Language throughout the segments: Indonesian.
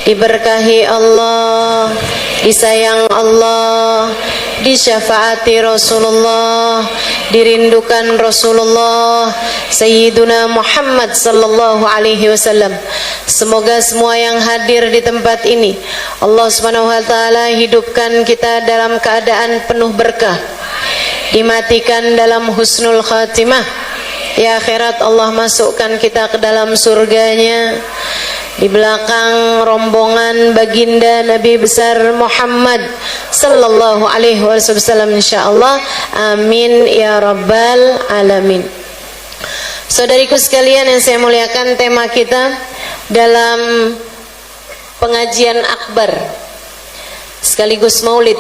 diberkahi Allah, disayang Allah, disyafaati Rasulullah, dirindukan Rasulullah Sayyiduna Muhammad sallallahu alaihi wasallam. Semoga semua yang hadir di tempat ini Allah Subhanahu wa taala hidupkan kita dalam keadaan penuh berkah, dimatikan dalam husnul khatimah. Di akhirat Allah masukkan kita ke dalam surganya. Di belakang rombongan baginda Nabi besar Muhammad sallallahu alaihi wasallam insyaallah. Amin ya rabbal alamin. Saudariku sekalian yang saya muliakan, tema kita dalam pengajian akbar sekaligus maulid,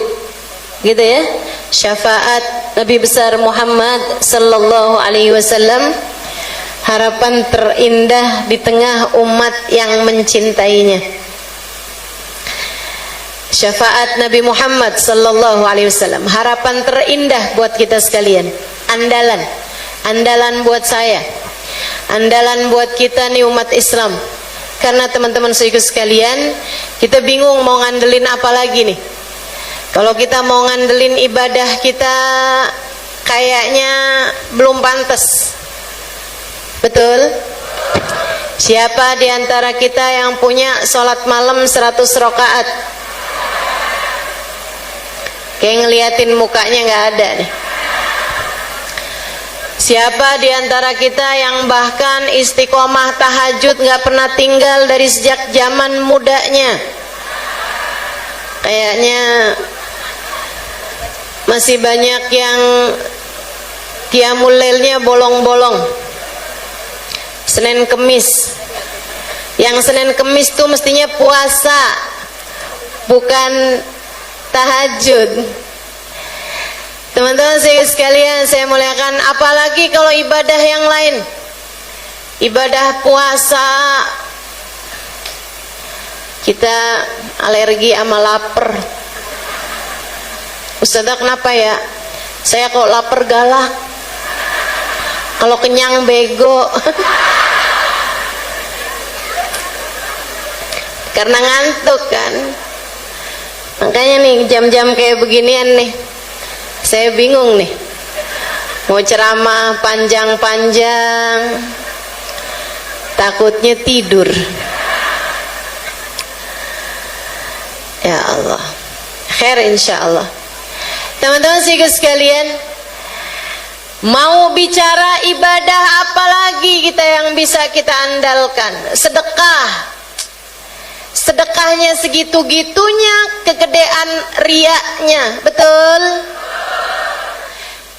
gitu ya, syafaat Nabi besar Muhammad sallallahu alaihi wasallam, harapan terindah di tengah umat yang mencintainya. Syafaat Nabi Muhammad sallallahu alaihi wasallam, harapan terindah buat kita sekalian, andalan buat saya, andalan buat kita nih umat Islam. Karena teman-teman saudaraku sekalian, kita bingung mau ngandelin apa lagi nih. Kalau kita mau ngandelin ibadah kita kayaknya belum pantas. Betul? Siapa di antara kita yang punya sholat malam 100 rakaat? Kayak ngeliatin mukanya nggak ada nih. Siapa di antara kita yang bahkan istiqomah tahajud nggak pernah tinggal dari sejak zaman mudanya? Kayaknya masih banyak yang qiyamul lailnya bolong-bolong. Senin Kemis. Yang Senin Kemis tuh mestinya puasa, bukan tahajud. Teman-teman saya sekalian, saya muliakan, apalagi kalau ibadah yang lain, ibadah puasa, kita alergi sama lapar. Ustazah kenapa ya? Saya kok lapar galak, kalau kenyang bego. Karena ngantuk kan. Makanya nih jam-jam kayak beginian nih, saya bingung nih, mau ceramah panjang-panjang, takutnya tidur. Ya Allah, khair insyaallah. Teman-teman sekalian, mau bicara ibadah apalagi kita yang bisa kita andalkan? Sedekah. Sedekahnya segitu-gitunya, kegedean riaknya, betul?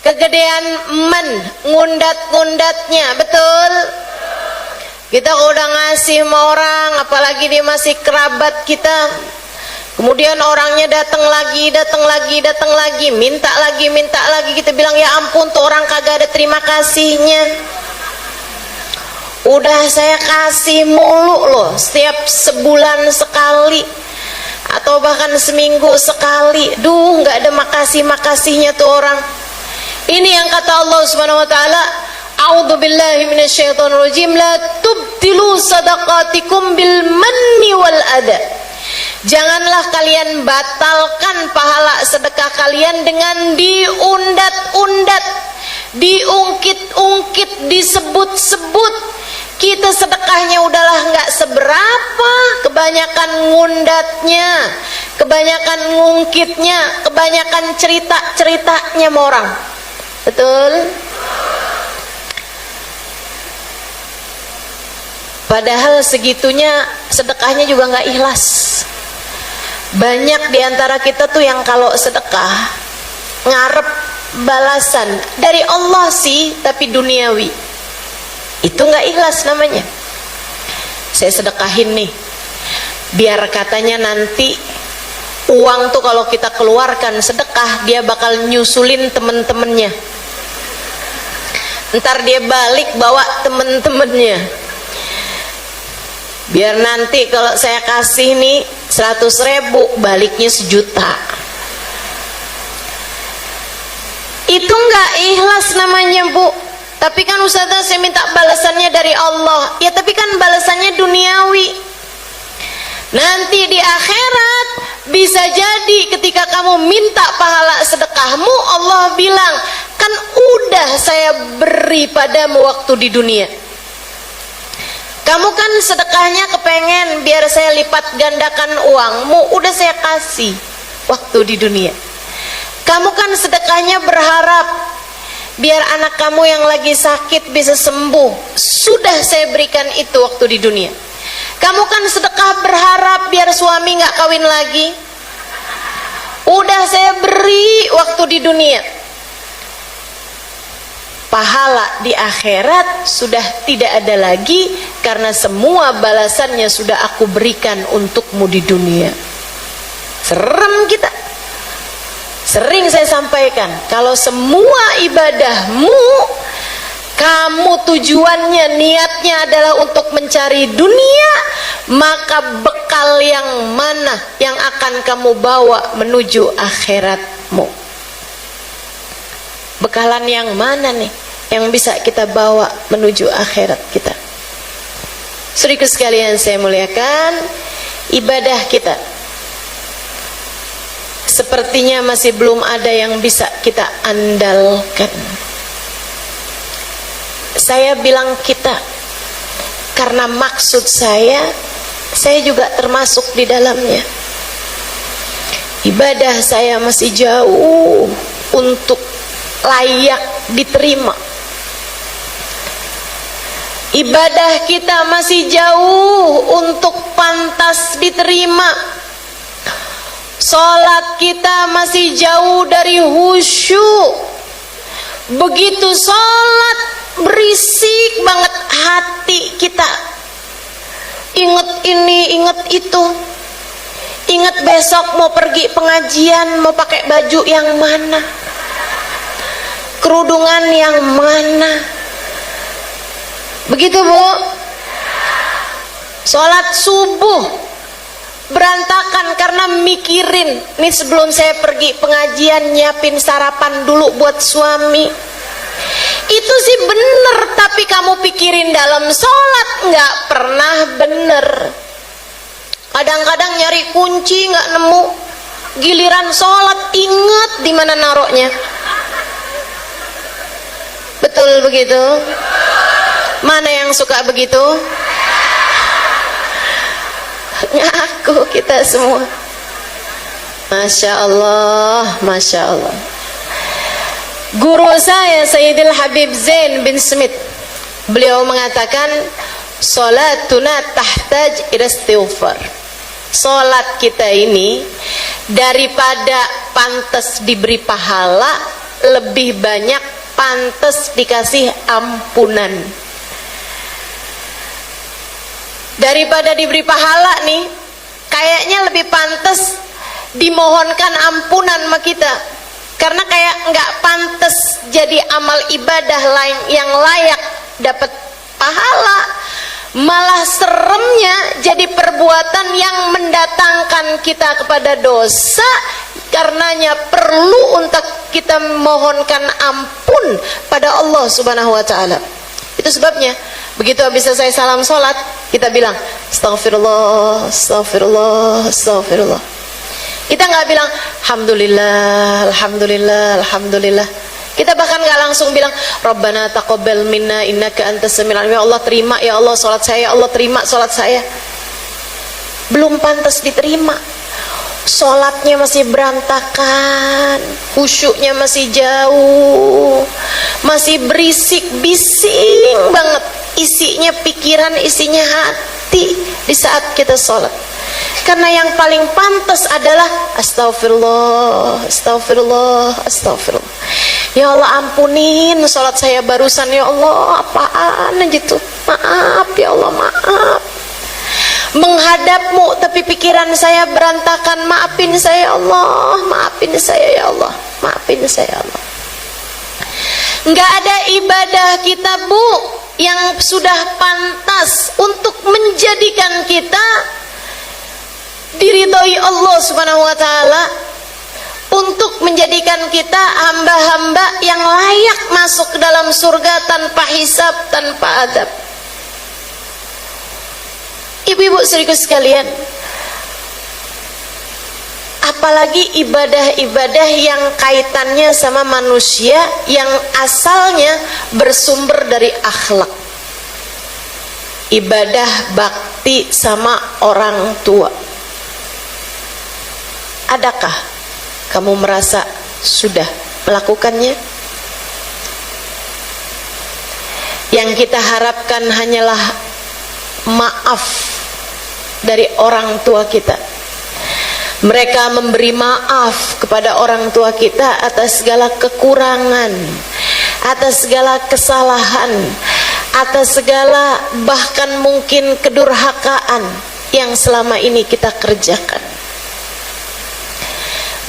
Kegedean ngundat-ngundatnya, betul? Kita udah ngasih sama orang, apalagi dia masih kerabat kita, kemudian orangnya datang lagi, minta lagi, kita bilang ya ampun tuh orang kagak ada terima kasihnya. Udah saya kasih mulu loh, setiap sebulan sekali atau bahkan seminggu sekali. Duh, nggak ada makasihnya tuh orang. Ini yang kata Allah Subhanahu wa taala, a'udzubillahi minasyaitonirrajim, la tubtilu sadaqatikum bil manni wal adha. Janganlah kalian batalkan pahala sedekah kalian dengan diundat-undat, diungkit-ungkit, disebut-sebut. Kita sedekahnya udahlah nggak seberapa, kebanyakan ngundatnya, kebanyakan ngungkitnya, kebanyakan cerita-ceritanya sama orang. Betul? Padahal segitunya sedekahnya juga nggak ikhlas. Banyak diantara kita tuh yang kalau sedekah ngarep balasan dari Allah sih, tapi duniawi. Itu nggak ikhlas namanya. Saya sedekahin nih, biar katanya nanti uang tuh kalau kita keluarkan sedekah, dia bakal nyusulin temen-temennya. Ntar dia balik bawa temen-temennya. Biar nanti kalau saya kasih nih 100.000, baliknya 1 juta. Itu nggak ikhlas namanya, Bu. Tapi kan Ustazah saya minta balasannya dari Allah. Ya tapi kan balasannya duniawi. Nanti di akhirat bisa jadi ketika kamu minta pahala sedekahmu, Allah bilang, kan udah saya beri padamu waktu di dunia. Kamu kan sedekahnya kepengen biar saya lipat gandakan uangmu, udah saya kasih waktu di dunia. Kamu kan sedekahnya berharap biar anak kamu yang lagi sakit bisa sembuh, sudah saya berikan itu waktu di dunia. Kamu kan sedekah berharap biar suami nggak kawin lagi, udah saya beri waktu di dunia. Pahala di akhirat sudah tidak ada lagi, karena semua balasannya sudah aku berikan untukmu di dunia. Serem kita. Sering saya sampaikan, kalau semua ibadahmu kamu tujuannya, niatnya adalah untuk mencari dunia, maka bekal yang mana yang akan kamu bawa menuju akhiratmu? Bekalan yang mana nih yang bisa kita bawa menuju akhirat kita? Saudaraku sekalian saya muliakan, ibadah kita sepertinya masih belum ada yang bisa kita andalkan. Saya bilang kita karena maksud saya juga termasuk di dalamnya. Ibadah saya masih jauh untuk layak diterima. Ibadah kita masih jauh untuk pantas diterima. Salat kita masih jauh dari khusyuk. Begitu salat berisik banget hati kita. Ingat ini, ingat itu. Ingat besok mau pergi pengajian, mau pakai baju yang mana, kerudungan yang mana. Begitu Bu. Salat subuh berantakan karena mikirin, nih sebelum saya pergi pengajian nyiapin sarapan dulu buat suami. Itu sih bener, tapi kamu pikirin dalam sholat nggak pernah bener. Kadang-kadang nyari kunci nggak nemu, giliran sholat inget di mana naroknya. Betul begitu? Mana yang suka begitu? Ngaku kita semua. Masya Allah, Masya Allah. Guru saya Sayyidil Habib Zain bin Smith, beliau mengatakan, salatuna tahtaj ila istighfar. Salat kita ini daripada pantas diberi pahala, lebih banyak pantas dikasih ampunan. Daripada diberi pahala nih, kayaknya lebih pantas dimohonkan ampunan sama kita, karena kayak nggak pantas jadi amal ibadah lain yang layak dapat pahala. Malah seremnya jadi perbuatan yang mendatangkan kita kepada dosa, karenanya perlu untuk kita mohonkan ampun pada Allah Subhanahu wa Ta'ala. Itu sebabnya begitu habis selesai salam sholat, kita bilang astaghfirullah, astaghfirullah, astaghfirullah. Kita nggak bilang alhamdulillah, alhamdulillah, alhamdulillah. Kita bahkan nggak langsung bilang Rabbana taqabbal minna innaka antas samiul alim. Ya Allah terima, ya Allah sholat saya, ya Allah terima sholat saya. Belum pantas diterima. Sholatnya masih berantakan, khusyuknya masih jauh, masih berisik, bising banget, isinya pikiran, isinya hati di saat kita sholat. Karena yang paling pantas adalah astaghfirullah, astaghfirullah, astaghfirullah. Ya Allah ampunin sholat saya barusan, ya Allah apaan gitu, maaf ya Allah, maaf. Menghadapmu tapi pikiran saya berantakan, maafin saya ya Allah, maafin saya ya Allah, maafin saya ya Allah. Nggak ada ibadah kita Bu yang sudah pantas untuk menjadikan kita diridhoi Allah Subhanahu wa Ta'ala, untuk menjadikan kita hamba-hamba yang layak masuk ke dalam surga tanpa hisab, tanpa adab. Ibu-ibu saudaraku sekalian, apalagi ibadah-ibadah yang kaitannya sama manusia yang asalnya bersumber dari akhlak. Ibadah bakti sama orang tua. Adakah kamu merasa sudah melakukannya? Yang kita harapkan hanyalah maaf dari orang tua kita. Mereka memberi maaf kepada orang tua kita atas segala kekurangan, atas segala kesalahan, atas segala bahkan mungkin kedurhakaan yang selama ini kita kerjakan.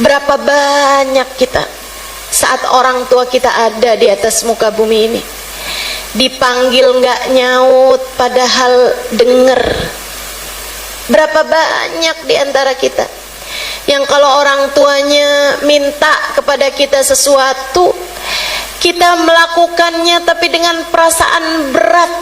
Berapa banyak kita saat orang tua kita ada di atas muka bumi ini, dipanggil nggak nyaut padahal denger. Berapa banyak di antara kita yang kalau orang tuanya minta kepada kita sesuatu, kita melakukannya tapi dengan perasaan berat.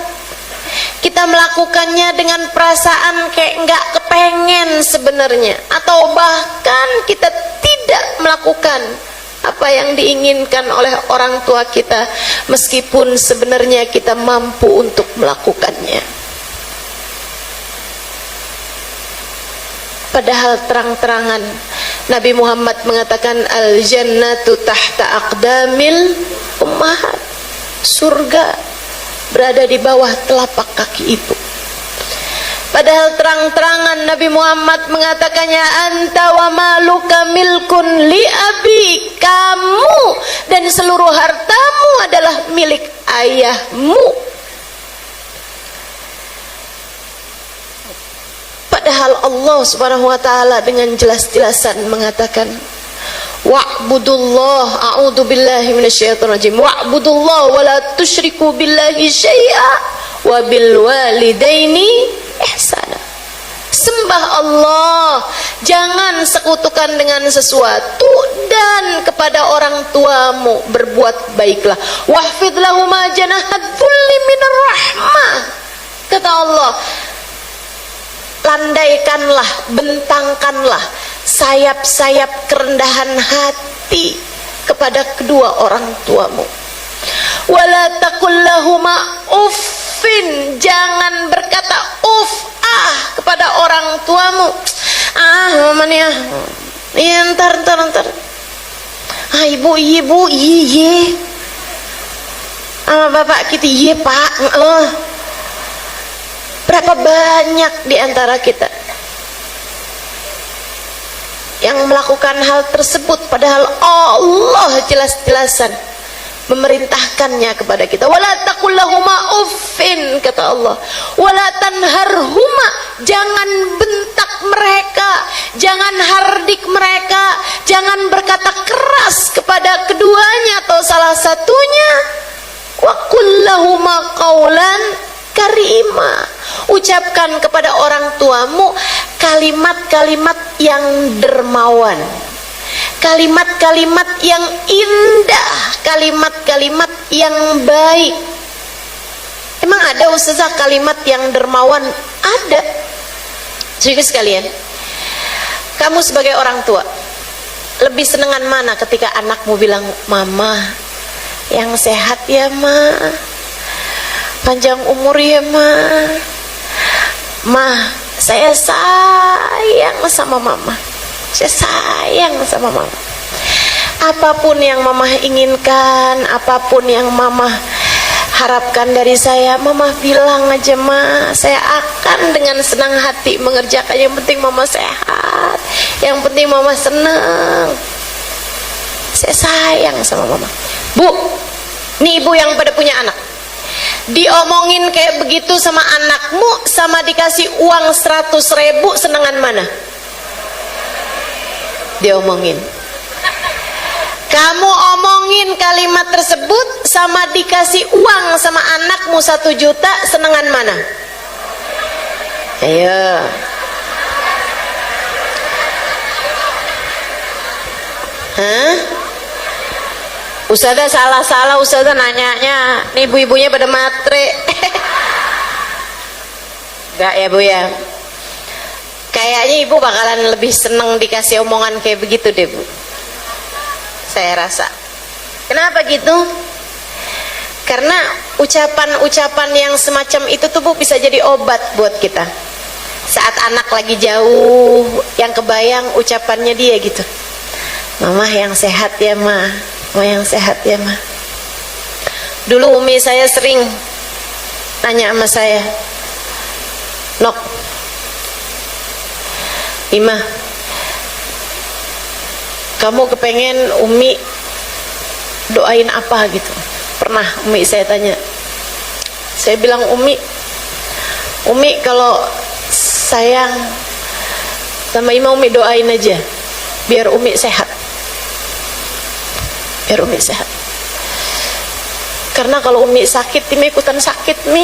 Kita melakukannya dengan perasaan kayak nggak kepengen sebenarnya, atau bahkan kita tidak melakukan apa yang diinginkan oleh orang tua kita, meskipun sebenarnya kita mampu untuk melakukannya. Padahal terang-terangan Nabi Muhammad mengatakan al-jannatu tahta aqdamil ummahat. Surga berada di bawah telapak kaki ibu. Padahal terang-terangan Nabi Muhammad mengatakannya, anta wa maluka milkun li abi. Kamu dan seluruh hartamu adalah milik ayahmu. Padahal Allah Subhanahu wa taala dengan jelas-jelasan mengatakan, wa'budullah, a'udzu billahi minasyaitonir rajim, wa'budullah wa la tusyriku billahi syai'a wa bil walidaini ihsana. Sembah Allah, jangan sekutukan dengan sesuatu, dan kepada orang tuamu berbuat baiklah. Wahfidh lahuma janahat dhulli minar rahmah. Kata Allah, landaikanlah, bentangkanlah sayap-sayap kerendahan hati kepada kedua orang tuamu. Wala taqul lahuma uffin, jangan berkata kepada orang tuamu. Mama nih ntar. Ibu iya. Sama bapak kita iya pak. Berapa banyak di antara kita yang melakukan hal tersebut, padahal Allah jelas-jelasan memerintahkannya kepada kita. Wala taqul lahuma uffin, kata Allah. Wala tanharhuma, jangan bentak mereka, jangan hardik mereka, jangan berkata keras kepada keduanya atau salah satunya. Wa qul lahuma qaulan karima, ucapkan kepada orang tuamu kalimat-kalimat yang dermawan, kalimat-kalimat yang indah, kalimat-kalimat yang baik. Emang ada ustazah kalimat yang dermawan? Ada. Jadi sekalian, kamu sebagai orang tua lebih senengan mana ketika anakmu bilang, mama yang sehat ya ma, panjang umur ya ma, saya sayang sama mama, saya sayang sama mama. Apapun yang mama inginkan, apapun yang mama harapkan dari saya, mama bilang aja ma, saya akan dengan senang hati mengerjakan. Yang penting mama sehat, yang penting mama senang. Saya sayang sama mama. Bu, nih ibu yang pada punya anak, diomongin kayak begitu sama anakmu, sama dikasih uang 100.000, senengan mana? Diomongin. Kamu omongin kalimat tersebut sama dikasih uang sama anakmu 1 juta, senengan mana? Ayo. Hah? Ustazah salah-salah, ustazah nanyanya, nih ibu-ibunya pada matre. Enggak ya bu ya. Kayaknya ibu bakalan lebih seneng dikasih omongan kayak begitu deh, Bu. Saya rasa. Kenapa gitu? Karena ucapan-ucapan yang semacam itu tuh, Bu, bisa jadi obat buat kita. Saat anak lagi jauh, yang kebayang ucapannya dia gitu. Mama yang sehat ya, Ma. Mama yang sehat ya, Ma. Dulu umi saya sering tanya sama saya, Nok, Ima, kamu kepengen umi doain apa gitu? Pernah umi saya tanya. Saya bilang, Umi kalau sayang sama Ima, umi doain aja biar umi sehat, biar umi sehat. Karena kalau umi sakit, Ima ikutan sakit, Mi.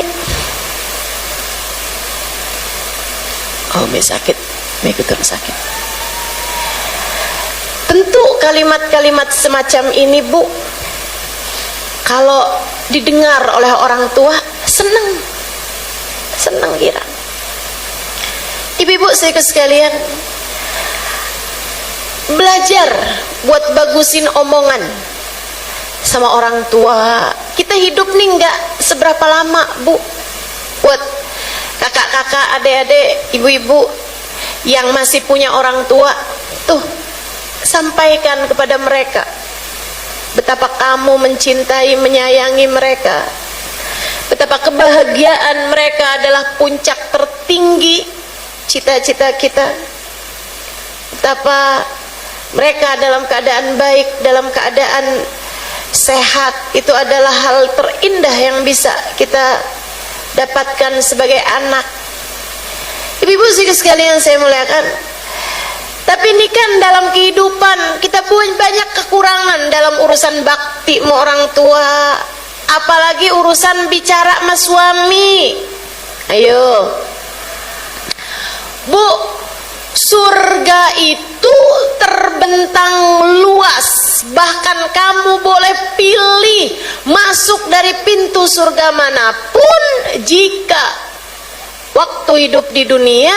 Kalau umi sakit, Ima ikutan sakit. Tentu kalimat-kalimat semacam ini, Bu, kalau didengar oleh orang tua, senang girang. Ibu-ibu saya sekalian, belajar buat bagusin omongan sama orang tua. Kita hidup nih nggak seberapa lama, Bu. Buat kakak-kakak, adik-adik, ibu-ibu yang masih punya orang tua, tuh, sampaikan kepada mereka betapa kamu mencintai, menyayangi mereka, betapa kebahagiaan mereka adalah puncak tertinggi cita-cita kita, betapa mereka dalam keadaan baik, dalam keadaan sehat, itu adalah hal terindah yang bisa kita dapatkan sebagai anak. Ibu-ibu sekalian saya muliakan, tapi ini kan dalam kehidupan kita punya banyak kekurangan dalam urusan bakti sama orang tua, apalagi urusan bicara sama suami. Ayo, Bu, surga itu terbentang luas, bahkan kamu boleh pilih masuk dari pintu surga manapun jika waktu hidup di dunia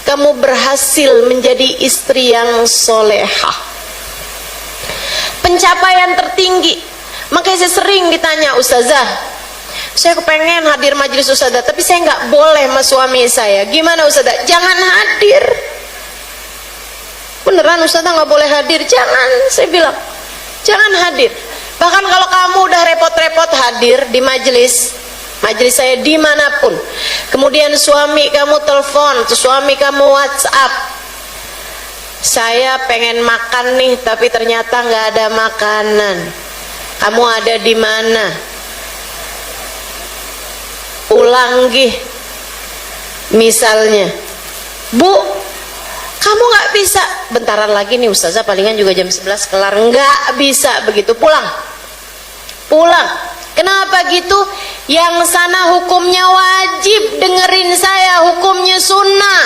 kamu berhasil menjadi istri yang solehah. Pencapaian tertinggi. Makanya saya sering ditanya, Ustazah, saya kepengen hadir majelis Ustazah, tapi saya nggak boleh sama suami saya. Gimana Ustazah? Jangan hadir. Beneran Ustazah nggak boleh hadir? Jangan, saya bilang, jangan hadir. Bahkan kalau kamu udah repot-repot hadir di majelis saya dimanapun, kemudian suami kamu telepon, suami kamu WhatsApp, saya pengen makan nih tapi ternyata nggak ada makanan, kamu ada di mana? Pulang gih, misalnya, Bu, kamu nggak bisa, bentaran lagi nih Ustazah, palingan juga jam 11 kelar. Nggak bisa begitu, pulang. Kenapa gitu? Yang sana hukumnya wajib, dengerin saya, hukumnya sunnah.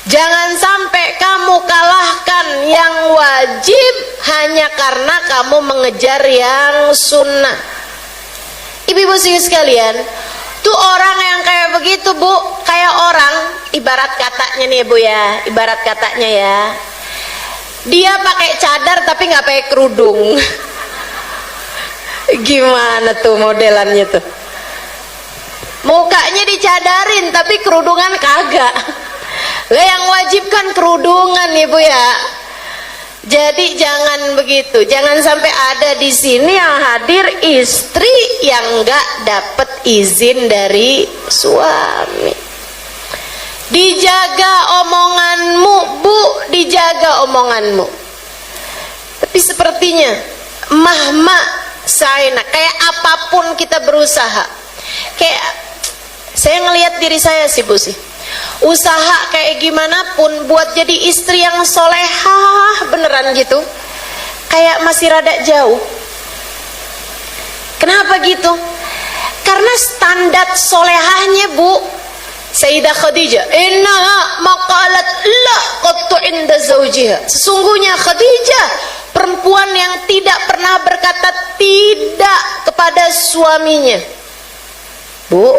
Jangan sampai kamu kalahkan yang wajib hanya karena kamu mengejar yang sunnah. Ibu-ibu sekalian, tuh orang yang kayak begitu, Bu, kayak orang, ibarat katanya nih Bu ya, ibarat katanya ya, dia pakai cadar tapi nggak pakai kerudung. Gimana tuh modelannya tuh? Mukanya dicadarin tapi kerudungan kagak. Lah yang wajib kan kerudungan, Ibu ya. Jadi jangan begitu. Jangan sampai ada di sini yang hadir istri yang nggak dapat izin dari suami. Dijaga omonganmu, Bu, dijaga omonganmu. Tapi sepertinya mahma Saina, kayak apapun kita berusaha, kayak saya ngelihat diri saya sih Bu sih, usaha kayak gimana pun buat jadi istri yang solehah beneran gitu, kayak masih rada jauh. Kenapa gitu? Karena standar solehahnya Bu Sayyidah Khadijah, innaha maqalat la qattu inda zawjiha, sesungguhnya Khadijah perempuan yang tidak pernah berkata tidak kepada suaminya. Bu,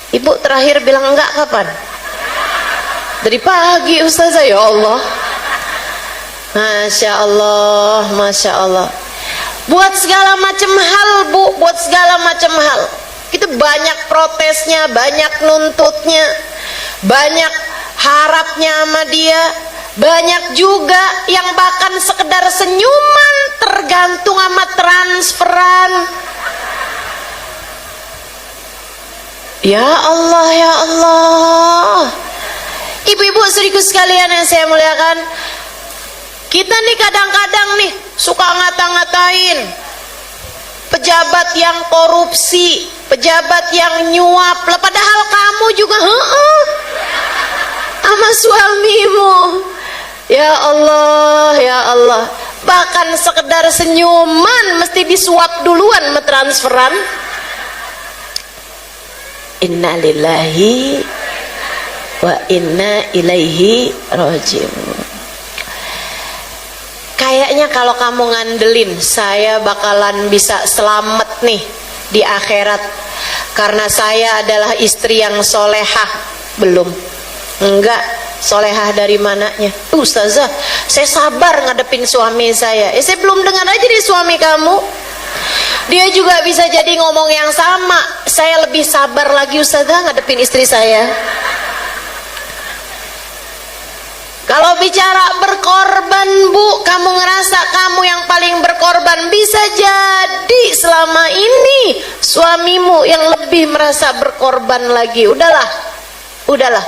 Ibu terakhir bilang enggak kapan? Dari pagi Ustazah. Ya Allah, Masya Allah, Masya Allah. Buat segala macam hal Bu, buat segala macam hal. Itu banyak protesnya, banyak nuntutnya, banyak harapnya sama dia. Banyak juga yang bahkan sekedar senyuman tergantung sama transferan. Ya Allah, ya Allah. Ibu-ibu saudariku sekalian yang saya muliakan, kita nih kadang-kadang nih suka ngata-ngatain pejabat yang korupsi, pejabat yang nyuap, padahal kamu juga sama suamimu. Ya Allah, ya Allah. Bahkan sekedar senyuman mesti disuap duluan sama transferan. Inna lillahi wa inna ilaihi raji'un. Kayaknya kalau kamu ngandelin saya bakalan bisa selamat nih di akhirat karena saya adalah istri yang solehah. Belum. Enggak, solehah dari mananya? Ustazah, saya sabar ngadepin suami saya. Saya belum dengar aja dari suami kamu. Dia juga bisa jadi ngomong yang sama. Saya lebih sabar lagi Ustazah ngadepin istri saya. Kalau bicara berkorban Bu, kamu ngerasa kamu yang paling berkorban. Bisa jadi selama ini suamimu yang lebih merasa berkorban lagi. Udahlah,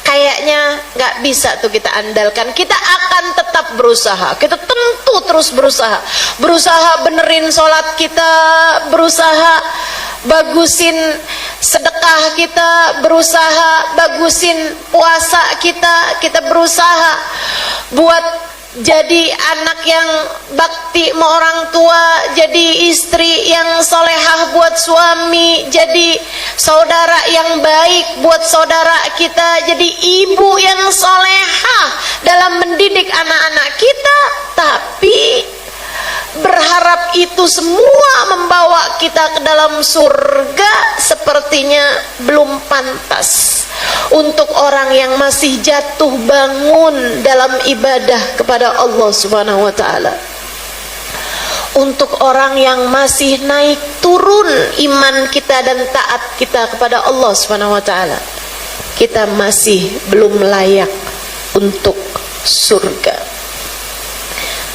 kayaknya gak bisa tuh kita andalkan. Kita akan tetap berusaha. Kita tentu terus berusaha. Berusaha benerin sholat kita, berusaha bagusin sedekah kita, berusaha bagusin puasa kita berusaha buat jadi anak yang bakti sama orang tua, jadi istri yang solehah buat suami, jadi saudara yang baik buat saudara kita, jadi ibu yang solehah dalam mendidik anak-anak kita. Tapi berharap itu semua membawa kita ke dalam surga sepertinya belum pantas untuk orang yang masih jatuh bangun dalam ibadah kepada Allah Subhanahu wa taala. Untuk orang yang masih naik turun iman kita dan taat kita kepada Allah Subhanahu wa taala, kita masih belum layak untuk surga.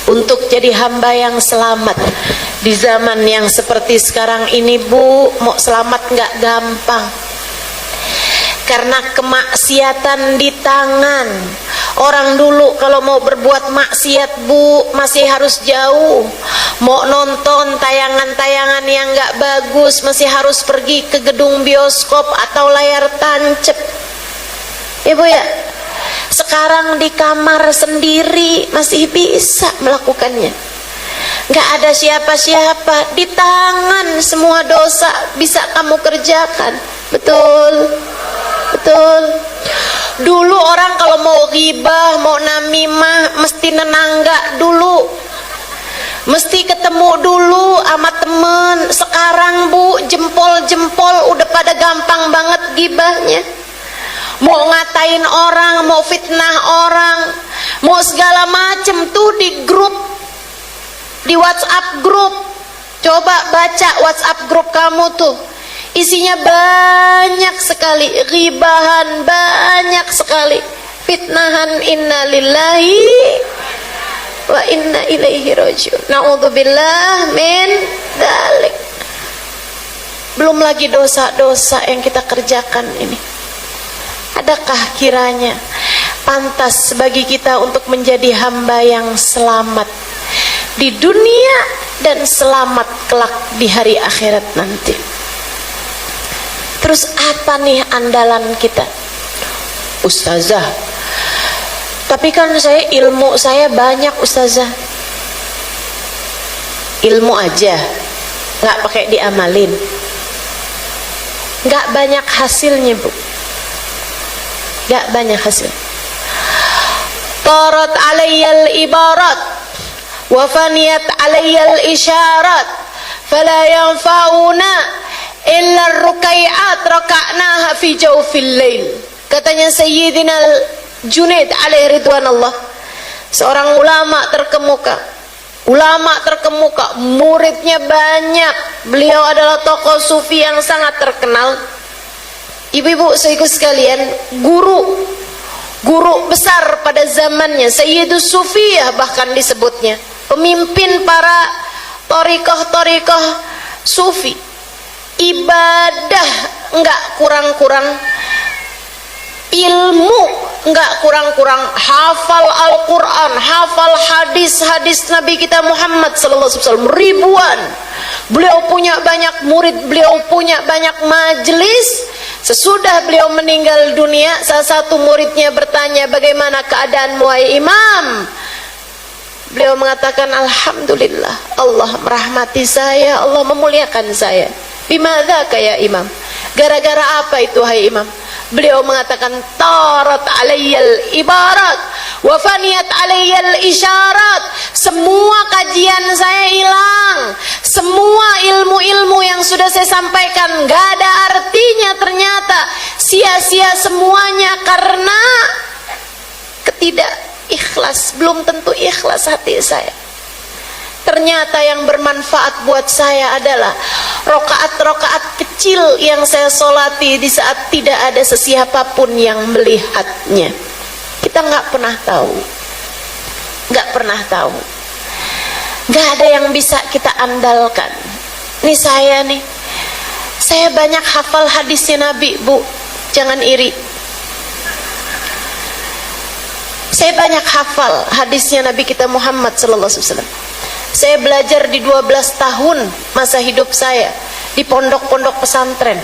Untuk jadi hamba yang selamat di zaman yang seperti sekarang ini Bu, mau selamat nggak gampang. Karena kemaksiatan di tangan. Orang dulu kalau mau berbuat maksiat Bu, masih harus jauh. Mau nonton tayangan-tayangan yang nggak bagus, masih harus pergi ke gedung bioskop atau layar tancap. Ya Bu ya. Sekarang di kamar sendiri masih bisa melakukannya. Gak ada siapa-siapa, di tangan semua dosa bisa kamu kerjakan. Betul, betul. Dulu orang kalau mau ghibah, mau namimah, mesti nenangga dulu, mesti ketemu dulu sama temen. Sekarang Bu, jempol-jempol udah pada gampang banget ghibahnya. Mau ngatain orang, mau fitnah orang, mau segala macem tuh di grup, di WhatsApp grup. Coba baca WhatsApp grup kamu tuh, isinya banyak sekali ghibahan, banyak sekali fitnahan. Inna lillahi wa inna ilaihi rajiun. Na'udzubillah min dzalik. Belum lagi dosa-dosa yang kita kerjakan ini. Adakah kiranya pantas bagi kita untuk menjadi hamba yang selamat di dunia dan selamat kelak di hari akhirat nanti? Terus apa nih andalan kita? Ustazah, tapi kan ilmu saya banyak Ustazah. Ilmu aja nggak pakai diamalin, nggak banyak hasilnya Bu. Gak banyak hasil. Tarat alayyal ibarat wa faniyat alayyal isyarat fala yanfa'una illa rukai'at raka'naha fi jawfil lail. Katanya Sayyidina Junaid alaihi ridwanallah, seorang ulama terkemuka, muridnya banyak. Beliau adalah tokoh sufi yang sangat terkenal. Ibu-ibu saudaraku sekalian, guru besar pada zamannya, Sayyidus Sufiyah bahkan disebutnya, pemimpin para thariqah sufi. Ibadah enggak kurang-kurang, ilmu enggak kurang-kurang, hafal Al-Quran, hafal hadis Nabi kita Muhammad SAW ribuan. Beliau punya banyak murid, beliau punya banyak majelis. Sesudah beliau meninggal dunia, salah satu muridnya bertanya, bagaimana keadaanmu wahai Imam? Beliau mengatakan, alhamdulillah, Allah merahmati saya, Allah memuliakan saya. Bimadza ya Imam? Gara-gara apa itu hai Imam? Beliau mengatakan, tarat alayyal ibarat wa faniyat alayyal isyarat. Semua kajian saya hilang, semua ilmu-ilmu yang sudah saya sampaikan gak ada artinya, ternyata sia-sia semuanya karena ketidakikhlas. Belum tentu ikhlas hati saya. Ternyata yang bermanfaat buat saya adalah rokaat-rokaat kecil yang saya solati di saat tidak ada sesiapapun yang melihatnya. Kita nggak pernah tahu, nggak ada yang bisa kita andalkan. Nih saya banyak hafal hadisnya Nabi, Bu, jangan iri. Saya banyak hafal hadisnya Nabi kita Muhammad SAW. Saya belajar di 12 tahun masa hidup saya di pondok-pondok pesantren,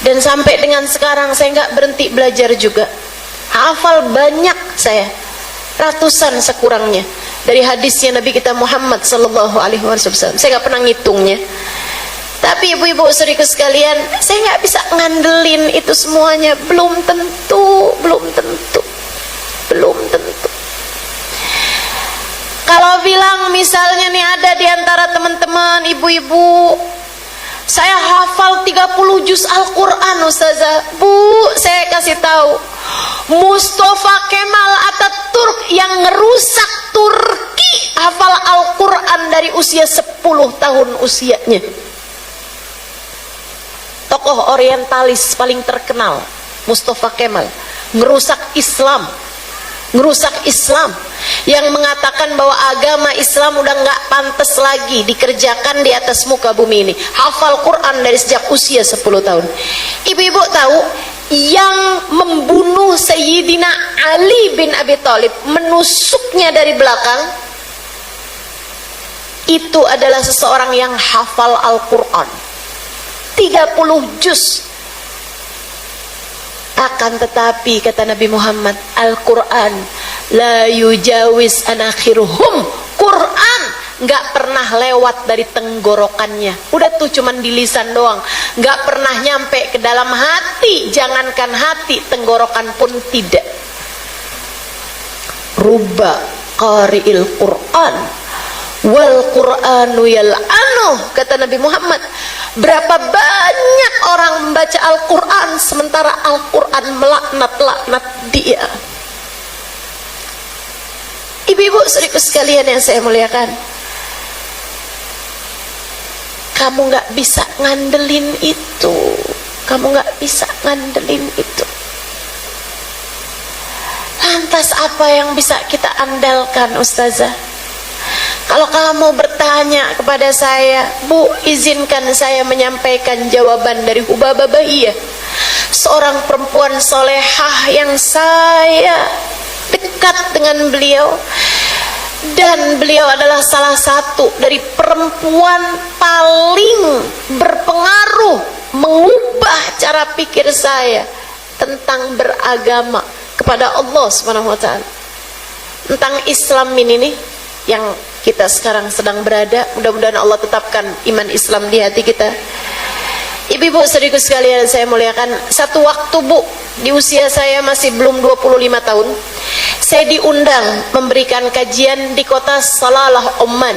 dan sampai dengan sekarang saya nggak berhenti belajar juga. Hafal banyak saya, ratusan sekurangnya dari hadisnya Nabi kita Muhammad SAW. Saya nggak pernah ngitungnya. Tapi ibu-ibu saudaraku sekalian, saya nggak bisa ngandelin itu semuanya. Belum tentu. Kalau bilang misalnya nih, ada di antara teman-teman ibu-ibu, saya hafal 30 juz Al-Quran Ustazah. Bu, saya kasih tahu, Mustafa Kemal Ataturk yang ngerusak Turki hafal Al-Quran dari usia 10 tahun usianya. Tokoh orientalis paling terkenal, Mustafa Kemal, ngerusak Islam, yang mengatakan bahwa agama Islam udah nggak pantas lagi dikerjakan di atas muka bumi ini. Hafal Quran dari sejak usia 10 tahun. Ibu-ibu tahu yang membunuh Sayyidina Ali bin Abi Thalib, menusuknya dari belakang, itu adalah seseorang yang hafal Al-Quran 30 juz. Akan tetapi kata Nabi Muhammad, Al-Quran la yujawiz anakhiruhum, Quran nggak pernah lewat dari tenggorokannya. Udah tuh cuman di lisan doang, nggak pernah nyampe ke dalam hati. Jangankan hati, tenggorokan pun tidak. Rubba qari'il Quran wal Quranu yal'anuh, kata Nabi Muhammad. Berapa banyak orang membaca Al-Quran sementara Al-Quran melaknat dia. Ibu-ibu saudaraku sekalian yang saya muliakan, kamu gak bisa ngandelin itu. Lantas apa yang bisa kita andalkan Ustazah? Kalau kamu bertanya kepada saya, Bu, izinkan saya menyampaikan jawaban dari Hubabah Bahiyah, seorang perempuan solehah yang saya dekat dengan beliau, dan beliau adalah salah satu dari perempuan paling berpengaruh mengubah cara pikir saya tentang beragama kepada Allah SWT, tentang Islam ini nih yang kita sekarang sedang berada. Mudah-mudahan Allah tetapkan iman Islam di hati kita. Ibu-ibu saudaraku sekalian saya muliakan, satu waktu Bu, di usia saya masih belum 25 tahun, saya diundang memberikan kajian di kota Salalah, Oman,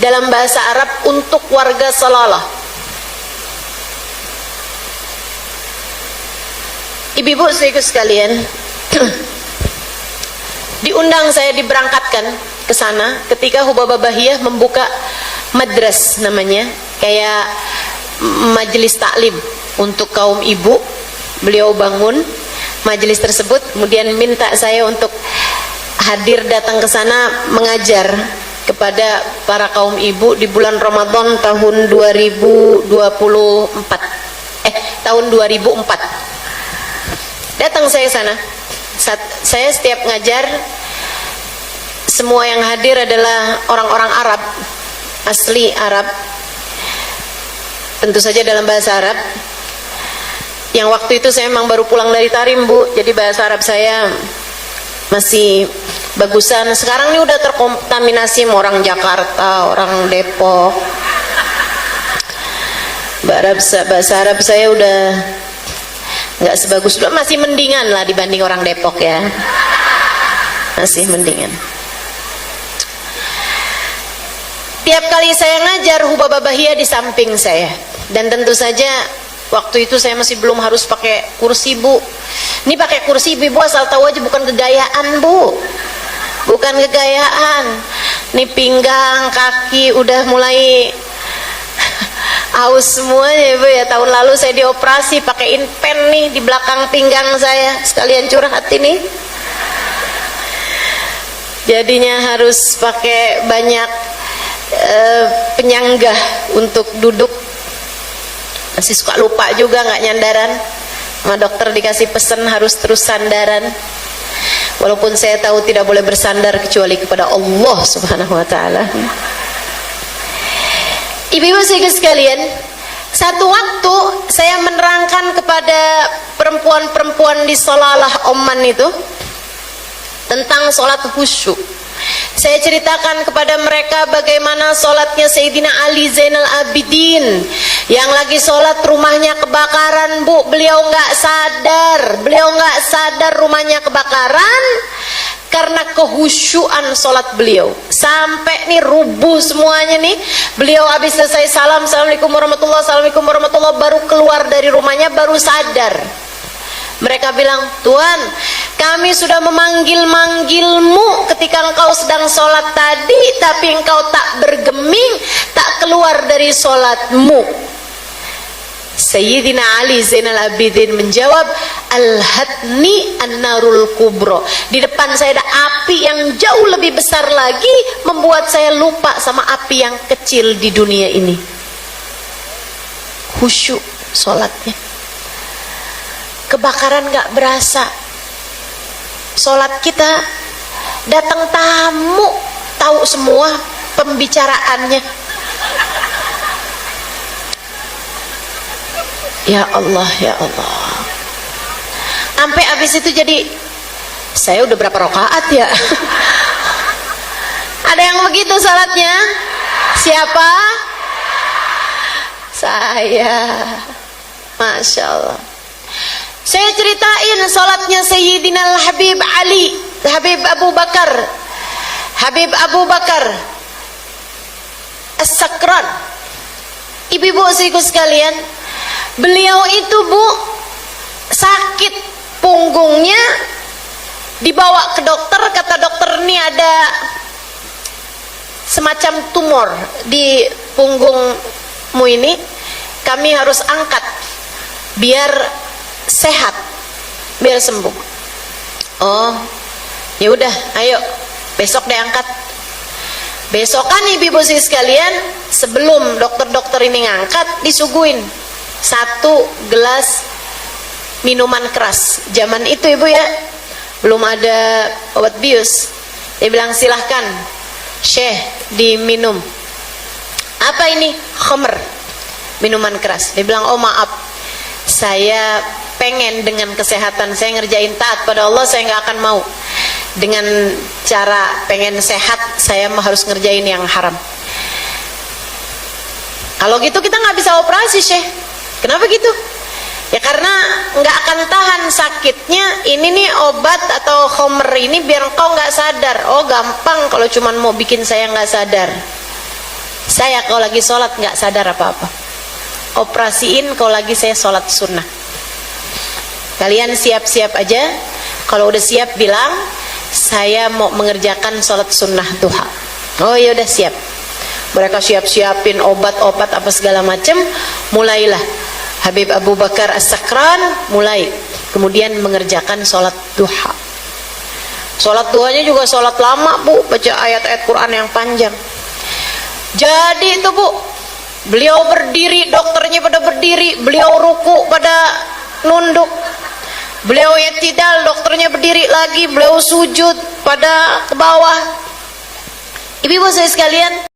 dalam bahasa Arab untuk warga Salalah. Ibu-ibu saudaraku sekalian, diundang saya diberangkatkan ke sana ketika Hubabah Bahiyah membuka madras namanya, kayak majelis taklim untuk kaum ibu. Beliau bangun majelis tersebut, kemudian minta saya untuk hadir datang ke sana mengajar kepada para kaum ibu di bulan Ramadan tahun 2024. Tahun 2004. Datang saya sana. Saya setiap ngajar, semua yang hadir adalah orang-orang Arab, asli Arab, tentu saja dalam bahasa Arab. Yang waktu itu saya memang baru pulang dari Tarim, Bu, jadi bahasa Arab saya masih bagusan. Sekarang ini udah terkontaminasi sama orang Jakarta, orang Depok. Bahasa Arab saya udah nggak sebagus dulu, masih mendingan lah dibanding orang Depok ya, masih mendingan. Tiap kali saya ngajar, Hubabah Bahiyah di samping saya, dan tentu saja waktu itu saya masih belum harus pakai kursi, Bu. Ini pakai kursi, ibu asal tahu aja, bukan kegayaan, Bu, bukan kegayaan. Nih pinggang, kaki udah mulai aus semuanya, Ibu ya. Tahun lalu saya dioperasi pakai pen nih di belakang pinggang saya, sekalian curhat ini. Jadinya harus pakai banyak penyanggah untuk duduk. Masih suka lupa juga nggak nyandaran. Sama dokter dikasih pesan harus terus sandaran. Walaupun saya tahu tidak boleh bersandar kecuali kepada Allah Subhanahu wa taala. Ibu-ibu sekalian, satu waktu saya menerangkan kepada perempuan-perempuan di Salalah Oman itu tentang sholat khusyuk. Saya ceritakan kepada mereka bagaimana sholatnya Sayyidina Ali Zainal Abidin yang lagi sholat rumahnya kebakaran, Bu. Beliau nggak sadar rumahnya kebakaran karena kehusyuan sholat beliau. Sampai nih rubuh semuanya nih. Beliau habis selesai salam, assalamualaikum warahmatullahi, assalamualaikum warahmatullahi, baru keluar dari rumahnya, baru sadar. Mereka bilang, Tuhan, kami sudah memanggil-manggilmu ketika engkau sedang sholat tadi, tapi engkau tak bergeming, tak keluar dari sholatmu. Sayyidina Ali Zainal Abidin menjawab, Al-Hadni An-Narul Kubro. Di depan saya ada api yang jauh lebih besar lagi, membuat saya lupa sama api yang kecil di dunia ini. Khusyuk sholatnya. Kebakaran gak berasa. Sholat kita datang tamu, tahu semua pembicaraannya. Ya Allah, ya Allah. Sampai habis itu jadi, saya udah berapa rakaat ya? Ada yang begitu salatnya? Siapa? Saya. Masya Allah. Saya ceritain salatnya Sayyidina Al-Habib Ali, Habib Abu Bakar As-Sakran. Ibu-ibu sekalian, beliau itu, Bu, sakit punggungnya, dibawa ke dokter. Kata dokter, ini ada semacam tumor di punggungmu ini, kami harus angkat biar sehat, biar sembuh. Oh, ya udah, ayo besok diangkat. Besokan ibu-ibu sekalian, sebelum dokter-dokter ini ngangkat, disuguhin 1 gelas minuman keras. Zaman itu, Ibu ya, belum ada obat bius. Dia bilang, silahkan Syekh diminum. Apa ini? Khamr, minuman keras. Dia bilang, oh maaf, saya pengen dengan kesehatan saya ngerjain taat pada Allah, saya nggak akan mau dengan cara pengen sehat saya harus ngerjain yang haram. Kalau gitu kita nggak bisa operasi, Syekh. Kenapa gitu? Ya karena nggak akan tahan sakitnya. Ini nih obat atau khomer ini biar engkau nggak sadar. Oh gampang kalau cuman mau bikin saya nggak sadar. Saya kalau lagi sholat nggak sadar apa-apa. Operasiin kalau lagi saya sholat sunnah. Kalian siap-siap aja. Kalau udah siap bilang, saya mau mengerjakan sholat sunnah duha. Oh ya udah siap. Mereka siap-siapin obat-obat apa segala macam. Mulailah Habib Abu Bakar As-Sakran mulai. Kemudian mengerjakan sholat duha. Sholat duhanya juga sholat lama bu, baca ayat-ayat Quran yang panjang. Jadi itu bu, beliau berdiri, dokternya pada berdiri, beliau ruku pada nunduk, beliau i'tidal, dokternya berdiri lagi, beliau sujud pada ke bawah. Ibu-ibu saya sekalian,